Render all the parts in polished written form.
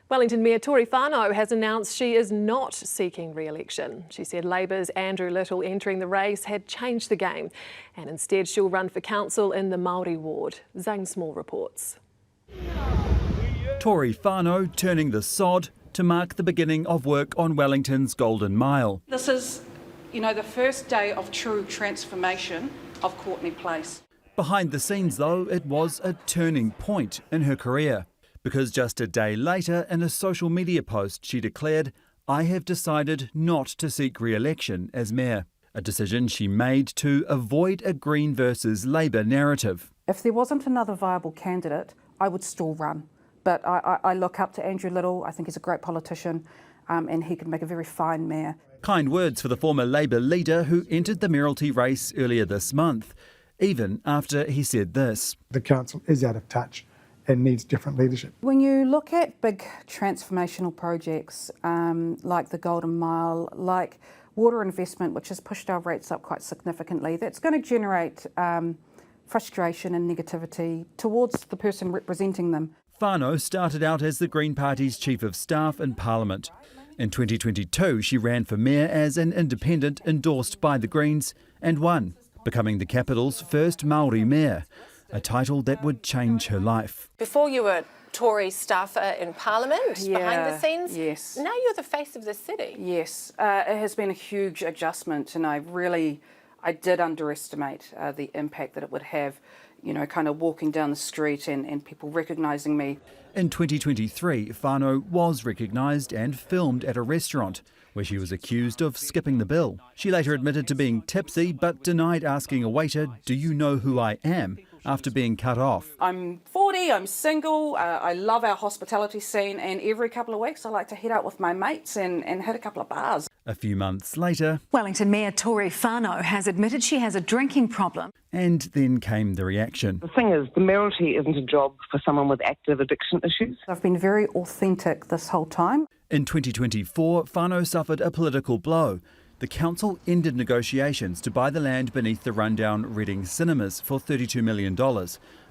Wellington Mayor Tory Whanau has announced she is not seeking re-election. She said Labour's Andrew Little entering the race had changed the game, and instead she'll run for council in the Maori ward. Zane Small reports. Tory Whanau turning the sod to mark the beginning of work on Wellington's Golden Mile. This is, the first day of true transformation of Courtney Place. Behind the scenes, though, it was a turning point in her career. Because just a day later, in a social media post, she declared, "I have decided not to seek re-election as mayor." A decision she made to avoid a Green versus Labour narrative. If there wasn't another viable candidate, I would still run. But I look up to Andrew Little. I think he's a great politician and he could make a very fine mayor. Kind words for the former Labour leader who entered the mayoralty race earlier this month, even after he said this. The council is out of touch and needs different leadership. When you look at big transformational projects like the Golden Mile, like water investment, which has pushed our rates up quite significantly, that's going to generate frustration and negativity towards the person representing them. Whanau started out as the Green Party's Chief of Staff in Parliament. In 2022, she ran for mayor as an independent endorsed by the Greens and won, becoming the capital's first Maori mayor, a title that would change her life. Before you were Tory staffer in Parliament, behind the scenes. Yes. Now you're the face of the city. Yes, it has been a huge adjustment, and I did underestimate the impact that it would have, kind of walking down the street and people recognising me. In 2023, Whanau was recognised and filmed at a restaurant where she was accused of skipping the bill. She later admitted to being tipsy but denied asking a waiter, "Do you know who I am?" after being cut off. I'm 40, I'm single, I love our hospitality scene, and every couple of weeks I like to head out with my mates and hit a couple of bars. A few months later, Wellington Mayor Tory Whanau has admitted she has a drinking problem. And then came the reaction. The thing is, the mayoralty isn't a job for someone with active addiction issues. I've been very authentic this whole time. In 2024, Whanau suffered a political blow. The council ended negotiations to buy the land beneath the rundown Reading cinemas for $32 million,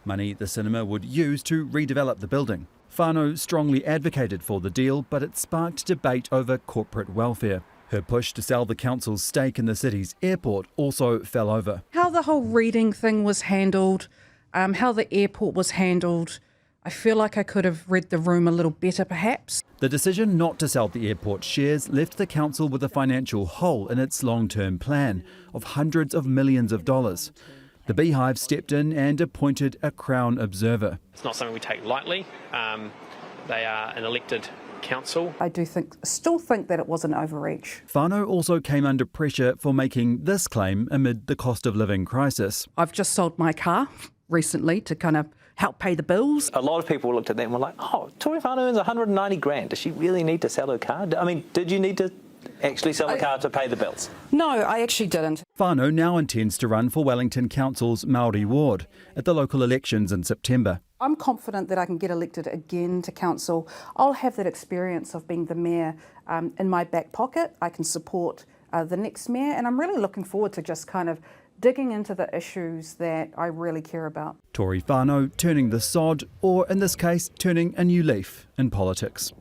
money the cinema would use to redevelop the building. Whanau strongly advocated for the deal, but it sparked debate over corporate welfare. Her push to sell the council's stake in the city's airport also fell over. How the whole Reading thing was handled, how the airport was handled, I feel like I could have read the room a little better perhaps. The decision not to sell the airport shares left the council with a financial hole in its long-term plan of hundreds of millions of dollars. The Beehive stepped in and appointed a Crown observer. It's not something we take lightly. They are an elected council. I still think that it was an overreach. Whanau also came under pressure for making this claim amid the cost of living crisis. I've just sold my car recently to kind of help pay the bills. A lot of people looked at that and were like, "Oh, Tory Whanau earns 190 grand. Does she really need to sell her car?" I mean, did you need to actually sell the car to pay the bills? No, I actually didn't. Whanau now intends to run for Wellington Council's Maori ward at the local elections in September. I'm confident that I can get elected again to council. I'll have that experience of being the mayor in my back pocket. I can support the next mayor, and I'm really looking forward to just kind of digging into the issues that I really care about. Tory Whanau turning the sod, or in this case, turning a new leaf in politics.